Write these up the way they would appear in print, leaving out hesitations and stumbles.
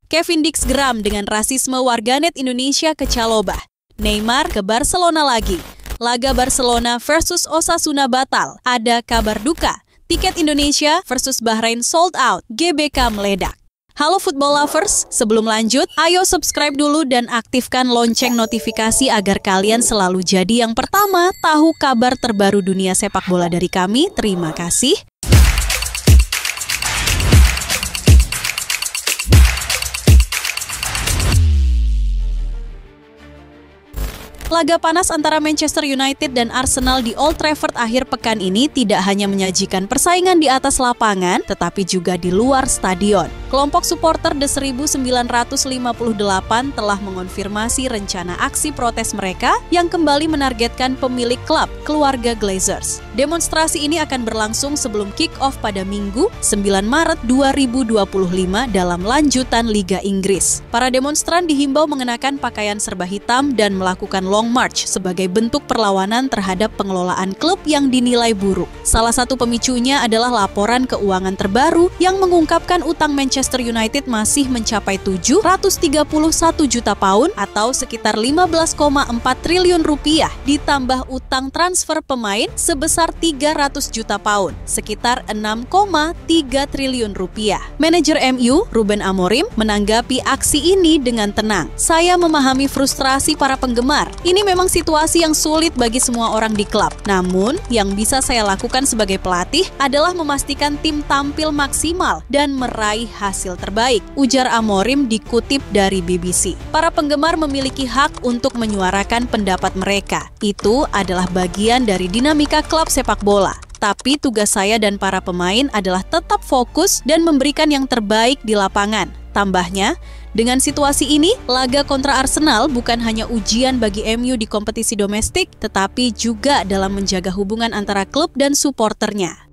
Kevin Dix geram dengan rasisme warganet Indonesia ke Chalobah. Neymar ke Barcelona lagi. Laga Barcelona versus Osasuna batal. Ada kabar duka. Tiket Indonesia versus Bahrain sold out. GBK meledak. Halo football lovers, sebelum lanjut, ayo subscribe dulu dan aktifkan lonceng notifikasi agar kalian selalu jadi yang pertama tahu kabar terbaru dunia sepak bola dari kami. Terima kasih. Laga panas antara Manchester United dan Arsenal di Old Trafford akhir pekan ini tidak hanya menyajikan persaingan di atas lapangan, tetapi juga di luar stadion. Kelompok supporter The 1958 telah mengonfirmasi rencana aksi protes mereka yang kembali menargetkan pemilik klub, keluarga Glazers. Demonstrasi ini akan berlangsung sebelum kick-off pada Minggu, 9 Maret 2025 dalam lanjutan Liga Inggris. Para demonstran dihimbau mengenakan pakaian serba hitam dan melakukan long march sebagai bentuk perlawanan terhadap pengelolaan klub yang dinilai buruk. Salah satu pemicunya adalah laporan keuangan terbaru yang mengungkapkan utang Manchester United masih mencapai 731 juta pound atau sekitar 15,4 triliun rupiah ditambah utang transfer pemain sebesar 300 juta pound, sekitar 6,3 triliun rupiah. Manajer MU, Ruben Amorim, menanggapi aksi ini dengan tenang. Saya memahami frustrasi para penggemar. Ini memang situasi yang sulit bagi semua orang di klub. Namun, yang bisa saya lakukan sebagai pelatih adalah memastikan tim tampil maksimal dan meraih hasil terbaik, ujar Amorim dikutip dari BBC. Para penggemar memiliki hak untuk menyuarakan pendapat mereka. Itu adalah bagian dari dinamika klub sepak bola. Tapi tugas saya dan para pemain adalah tetap fokus dan memberikan yang terbaik di lapangan. Tambahnya, dengan situasi ini, laga kontra Arsenal bukan hanya ujian bagi MU di kompetisi domestik, tetapi juga dalam menjaga hubungan antara klub dan suporternya.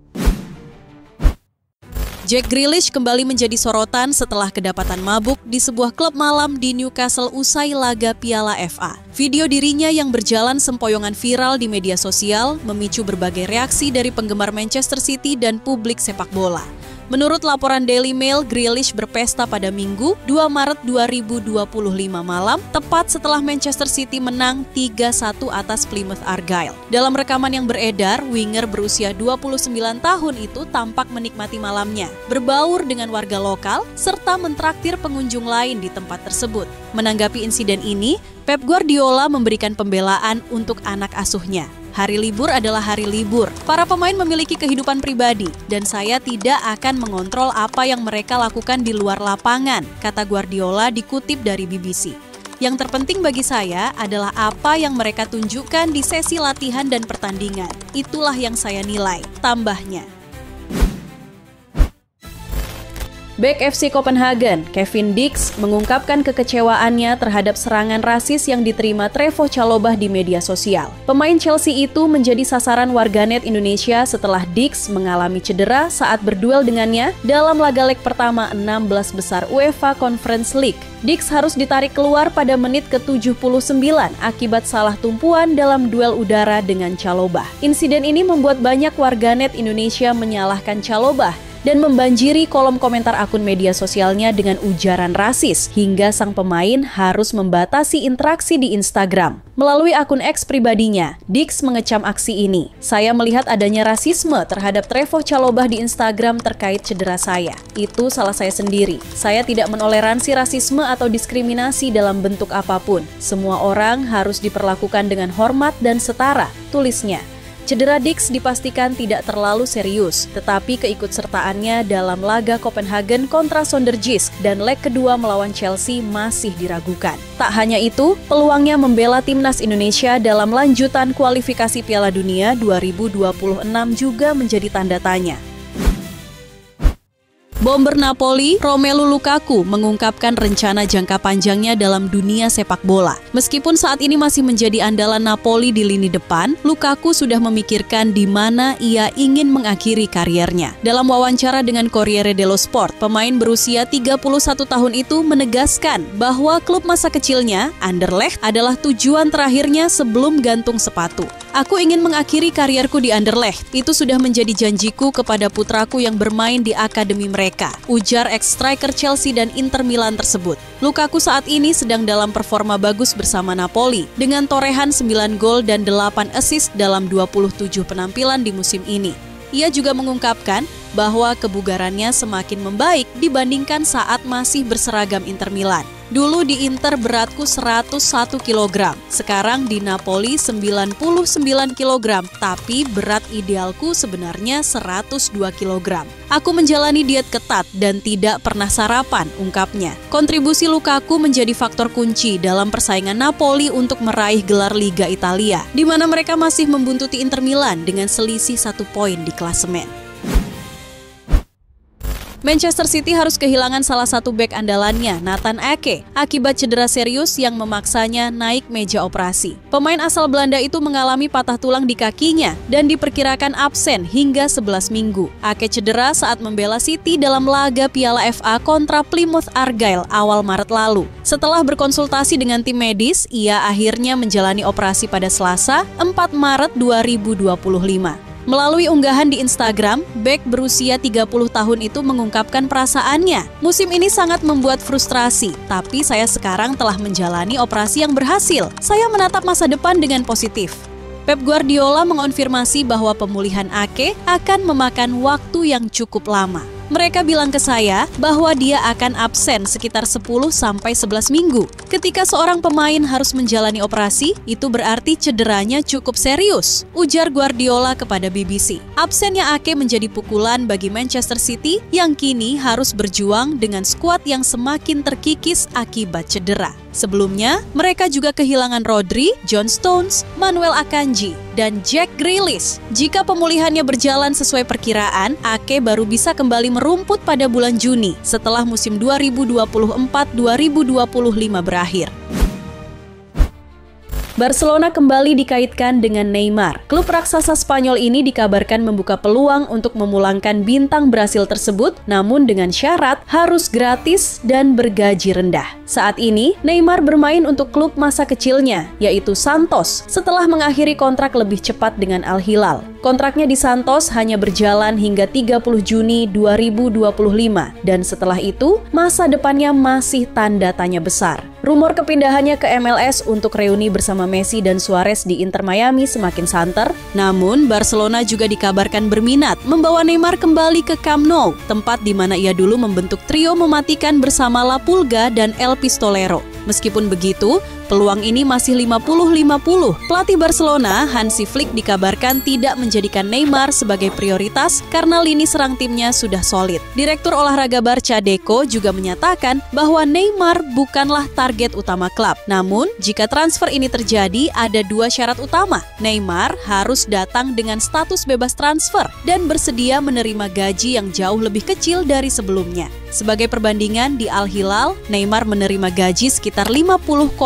Jack Grealish kembali menjadi sorotan setelah kedapatan mabuk di sebuah klub malam di Newcastle usai laga Piala FA. Video dirinya yang berjalan sempoyongan viral di media sosial memicu berbagai reaksi dari penggemar Manchester City dan publik sepak bola. Menurut laporan Daily Mail, Grealish berpesta pada Minggu, 2 Maret 2025 malam, tepat setelah Manchester City menang 3-1 atas Plymouth Argyle. Dalam rekaman yang beredar, winger berusia 29 tahun itu tampak menikmati malamnya, berbaur dengan warga lokal, serta mentraktir pengunjung lain di tempat tersebut. Menanggapi insiden ini, Pep Guardiola memberikan pembelaan untuk anak asuhnya. Hari libur adalah hari libur. Para pemain memiliki kehidupan pribadi dan saya tidak akan mengontrol apa yang mereka lakukan di luar lapangan, kata Guardiola dikutip dari BBC. Yang terpenting bagi saya adalah apa yang mereka tunjukkan di sesi latihan dan pertandingan. Itulah yang saya nilai, tambahnya. Bek FC Copenhagen, Kevin Dix, mengungkapkan kekecewaannya terhadap serangan rasis yang diterima Trevoh Chalobah di media sosial. Pemain Chelsea itu menjadi sasaran warganet Indonesia setelah Dix mengalami cedera saat berduel dengannya dalam laga leg pertama 16 besar UEFA Conference League. Dix harus ditarik keluar pada menit ke-79 akibat salah tumpuan dalam duel udara dengan Chalobah. Insiden ini membuat banyak warganet Indonesia menyalahkan Chalobah dan membanjiri kolom komentar akun media sosialnya dengan ujaran rasis, hingga sang pemain harus membatasi interaksi di Instagram. Melalui akun X pribadinya, Dix mengecam aksi ini. Saya melihat adanya rasisme terhadap Trevoh Chalobah di Instagram terkait cedera saya. Itu salah saya sendiri. Saya tidak menoleransi rasisme atau diskriminasi dalam bentuk apapun. Semua orang harus diperlakukan dengan hormat dan setara, tulisnya. Cedera Dix dipastikan tidak terlalu serius, tetapi keikutsertaannya dalam laga Copenhagen kontra Sonderjysk dan leg kedua melawan Chelsea masih diragukan. Tak hanya itu, peluangnya membela timnas Indonesia dalam lanjutan kualifikasi Piala Dunia 2026 juga menjadi tanda tanya. Bomber Napoli, Romelu Lukaku, mengungkapkan rencana jangka panjangnya dalam dunia sepak bola. Meskipun saat ini masih menjadi andalan Napoli di lini depan, Lukaku sudah memikirkan di mana ia ingin mengakhiri kariernya. Dalam wawancara dengan Corriere dello Sport, pemain berusia 31 tahun itu menegaskan bahwa klub masa kecilnya, Anderlecht, adalah tujuan terakhirnya sebelum gantung sepatu. Aku ingin mengakhiri karierku di Anderlecht. Itu sudah menjadi janjiku kepada putraku yang bermain di akademi mereka, ujar ex-striker Chelsea dan Inter Milan tersebut. Lukaku saat ini sedang dalam performa bagus bersama Napoli, dengan torehan 9 gol dan 8 assist dalam 27 penampilan di musim ini. Ia juga mengungkapkan bahwa kebugarannya semakin membaik dibandingkan saat masih berseragam Inter Milan. Dulu di Inter beratku 101 kg, sekarang di Napoli 99 kg, tapi berat idealku sebenarnya 102 kg. Aku menjalani diet ketat dan tidak pernah sarapan, ungkapnya. Kontribusi Lukaku menjadi faktor kunci dalam persaingan Napoli untuk meraih gelar Liga Italia, di mana mereka masih membuntuti Inter Milan dengan selisih 1 poin di klasemen. Manchester City harus kehilangan salah satu bek andalannya, Nathan Ake, akibat cedera serius yang memaksanya naik meja operasi. Pemain asal Belanda itu mengalami patah tulang di kakinya dan diperkirakan absen hingga 11 minggu. Ake cedera saat membela City dalam laga Piala FA kontra Plymouth Argyle awal Maret lalu. Setelah berkonsultasi dengan tim medis, ia akhirnya menjalani operasi pada Selasa, 4 Maret 2025. Melalui unggahan di Instagram, bek berusia 30 tahun itu mengungkapkan perasaannya. Musim ini sangat membuat frustrasi, tapi saya sekarang telah menjalani operasi yang berhasil. Saya menatap masa depan dengan positif. Pep Guardiola mengonfirmasi bahwa pemulihan Ake akan memakan waktu yang cukup lama. Mereka bilang ke saya bahwa dia akan absen sekitar 10-11 minggu. Ketika seorang pemain harus menjalani operasi, itu berarti cederanya cukup serius, ujar Guardiola kepada BBC. Absennya Ake menjadi pukulan bagi Manchester City yang kini harus berjuang dengan skuad yang semakin terkikis akibat cedera. Sebelumnya, mereka juga kehilangan Rodri, John Stones, Manuel Akanji, dan Jack Grealish. Jika pemulihannya berjalan sesuai perkiraan, Ake baru bisa kembali merumput pada bulan Juni setelah musim 2024-2025 berakhir. Barcelona kembali dikaitkan dengan Neymar. Klub raksasa Spanyol ini dikabarkan membuka peluang untuk memulangkan bintang Brasil tersebut, namun dengan syarat harus gratis dan bergaji rendah. Saat ini, Neymar bermain untuk klub masa kecilnya, yaitu Santos, setelah mengakhiri kontrak lebih cepat dengan Al Hilal. Kontraknya di Santos hanya berjalan hingga 30 Juni 2025, dan setelah itu, masa depannya masih tanda tanya besar. Rumor kepindahannya ke MLS untuk reuni bersama Messi dan Suarez di Inter Miami semakin santer, namun Barcelona juga dikabarkan berminat membawa Neymar kembali ke Camp Nou, tempat di mana ia dulu membentuk trio mematikan bersama La Pulga dan El Pistolero. Meskipun begitu, peluang ini masih 50-50. Pelatih Barcelona, Hansi Flick, dikabarkan tidak menjadikan Neymar sebagai prioritas karena lini serang timnya sudah solid. Direktur olahraga Barca Deco juga menyatakan bahwa Neymar bukanlah target utama klub. Namun, jika transfer ini terjadi, ada 2 syarat utama. Neymar harus datang dengan status bebas transfer dan bersedia menerima gaji yang jauh lebih kecil dari sebelumnya. Sebagai perbandingan, di Al Hilal, Neymar menerima gaji sekitar 50,6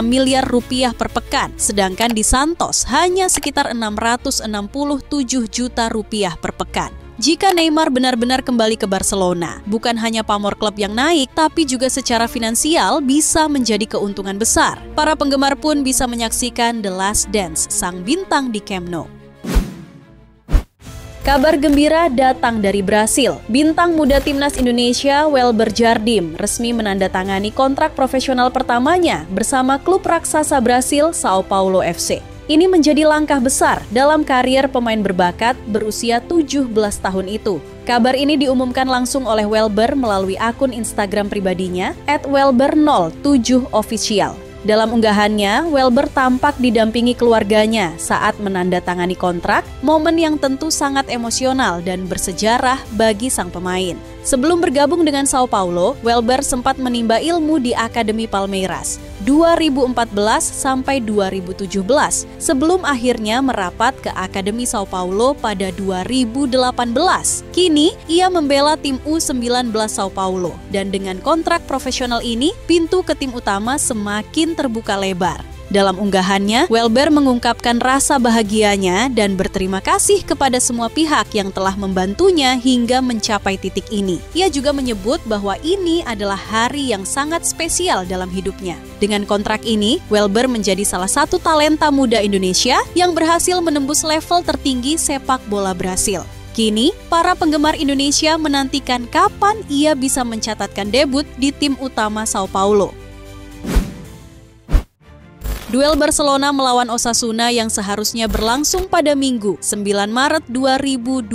miliar rupiah per pekan, sedangkan di Santos hanya sekitar 667 juta rupiah per pekan. Jika Neymar benar-benar kembali ke Barcelona, bukan hanya pamor klub yang naik, tapi juga secara finansial bisa menjadi keuntungan besar. Para penggemar pun bisa menyaksikan The Last Dance sang bintang di Camp Nou. Kabar gembira datang dari Brasil. Bintang muda timnas Indonesia, Welber Jardim, resmi menandatangani kontrak profesional pertamanya bersama klub raksasa Brasil, Sao Paulo FC. Ini menjadi langkah besar dalam karier pemain berbakat berusia 17 tahun itu. Kabar ini diumumkan langsung oleh Welber melalui akun Instagram pribadinya @welber07official. Dalam unggahannya, Welber tampak didampingi keluarganya saat menandatangani kontrak, momen yang tentu sangat emosional dan bersejarah bagi sang pemain. Sebelum bergabung dengan Sao Paulo, Welber sempat menimba ilmu di Akademi Palmeiras 2014 sampai 2017 sebelum akhirnya merapat ke Akademi Sao Paulo pada 2018. Kini, ia membela tim U19 Sao Paulo dan dengan kontrak profesional ini, pintu ke tim utama semakin terbuka lebar. Dalam unggahannya, Welber mengungkapkan rasa bahagianya dan berterima kasih kepada semua pihak yang telah membantunya hingga mencapai titik ini. Ia juga menyebut bahwa ini adalah hari yang sangat spesial dalam hidupnya. Dengan kontrak ini, Welber menjadi salah satu talenta muda Indonesia yang berhasil menembus level tertinggi sepak bola Brasil. Kini, para penggemar Indonesia menantikan kapan ia bisa mencatatkan debut di tim utama Sao Paulo. Duel Barcelona melawan Osasuna yang seharusnya berlangsung pada Minggu, 9 Maret 2025,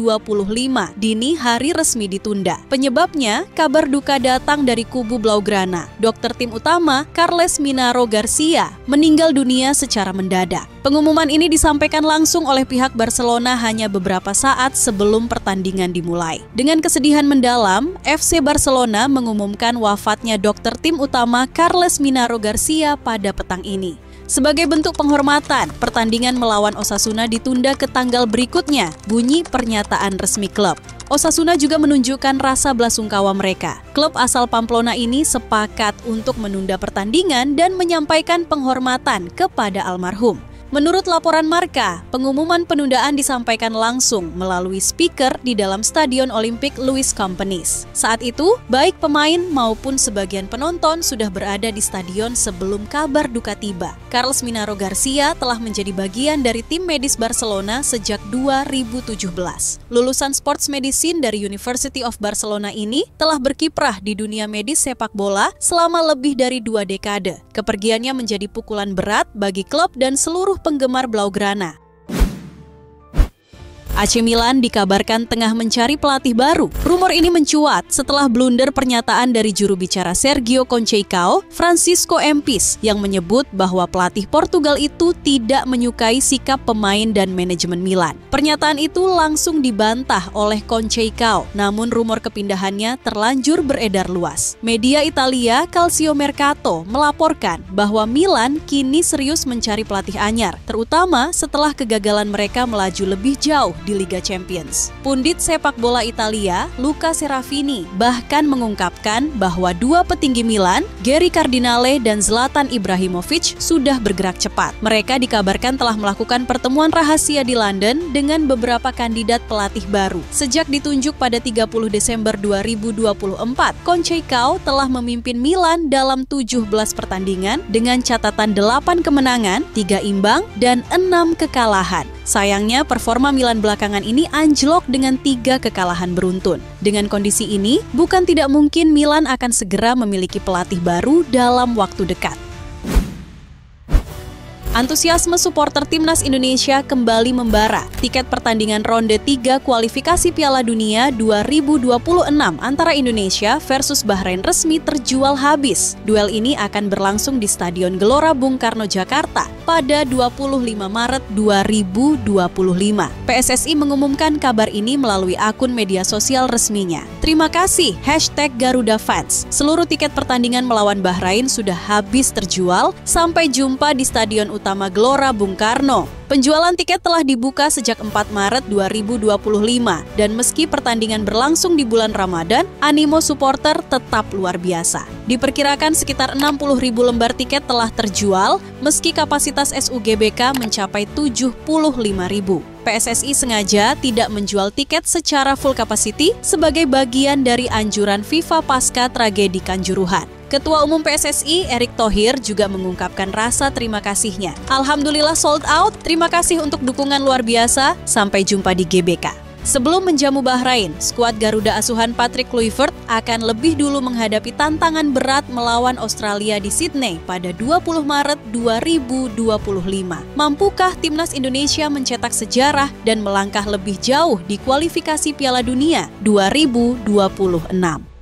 dini hari resmi ditunda. Penyebabnya, kabar duka datang dari kubu Blaugrana. Dokter tim utama, Carles Minaro Garcia, meninggal dunia secara mendadak. Pengumuman ini disampaikan langsung oleh pihak Barcelona hanya beberapa saat sebelum pertandingan dimulai. Dengan kesedihan mendalam, FC Barcelona mengumumkan wafatnya dokter tim utama Carles Minaro Garcia pada petang ini. Sebagai bentuk penghormatan, pertandingan melawan Osasuna ditunda ke tanggal berikutnya, bunyi pernyataan resmi klub. Osasuna juga menunjukkan rasa belasungkawa mereka. Klub asal Pamplona ini sepakat untuk menunda pertandingan dan menyampaikan penghormatan kepada almarhum. Menurut laporan Marca, pengumuman penundaan disampaikan langsung melalui speaker di dalam Stadion Olimpik Luis Companys. Saat itu, baik pemain maupun sebagian penonton sudah berada di stadion sebelum kabar duka tiba. Carles Minaro Garcia telah menjadi bagian dari tim medis Barcelona sejak 2017. Lulusan Sports Medicine dari University of Barcelona ini telah berkiprah di dunia medis sepak bola selama lebih dari 2 dekade. Kepergiannya menjadi pukulan berat bagi klub dan seluruh penggemar Blaugrana. AC Milan dikabarkan tengah mencari pelatih baru. Rumor ini mencuat setelah blunder pernyataan dari juru bicara Sergio Conceição, Francisco Empis, yang menyebut bahwa pelatih Portugal itu tidak menyukai sikap pemain dan manajemen Milan. Pernyataan itu langsung dibantah oleh Conceição, namun rumor kepindahannya terlanjur beredar luas. Media Italia Calciomercato melaporkan bahwa Milan kini serius mencari pelatih anyar, terutama setelah kegagalan mereka melaju lebih jauh di Liga Champions. Pundit sepak bola Italia, Luca Serafini, bahkan mengungkapkan bahwa 2 petinggi Milan, Geri Cardinale dan Zlatan Ibrahimovic, sudah bergerak cepat. Mereka dikabarkan telah melakukan pertemuan rahasia di London dengan beberapa kandidat pelatih baru. Sejak ditunjuk pada 30 Desember 2024, Conceição telah memimpin Milan dalam 17 pertandingan dengan catatan 8 kemenangan, 3 imbang, dan 6 kekalahan. Sayangnya, performa Milan belakangan ini anjlok dengan 3 kekalahan beruntun. Dengan kondisi ini, bukan tidak mungkin Milan akan segera memiliki pelatih baru dalam waktu dekat. Antusiasme supporter Timnas Indonesia kembali membara. Tiket pertandingan ronde 3 kualifikasi Piala Dunia 2026 antara Indonesia versus Bahrain resmi terjual habis. Duel ini akan berlangsung di Stadion Gelora Bung Karno, Jakarta pada 25 Maret 2025. PSSI mengumumkan kabar ini melalui akun media sosial resminya. Terima kasih, #GarudaFans. Seluruh tiket pertandingan melawan Bahrain sudah habis terjual. Sampai jumpa di Stadion Utama Gelora Bung Karno. Penjualan tiket telah dibuka sejak 4 Maret 2025 dan meski pertandingan berlangsung di bulan Ramadan, animo supporter tetap luar biasa. Diperkirakan sekitar 60.000 lembar tiket telah terjual meski kapasitas SUGBK mencapai 75.000. PSSI sengaja tidak menjual tiket secara full capacity sebagai bagian dari anjuran FIFA pasca tragedi Kanjuruhan. Ketua Umum PSSI, Erick Thohir, juga mengungkapkan rasa terima kasihnya. Alhamdulillah sold out, terima kasih untuk dukungan luar biasa, sampai jumpa di GBK. Sebelum menjamu Bahrain, skuad Garuda asuhan Patrick Kluivert akan lebih dulu menghadapi tantangan berat melawan Australia di Sydney pada 20 Maret 2025. Mampukah Timnas Indonesia mencetak sejarah dan melangkah lebih jauh di kualifikasi Piala Dunia 2026?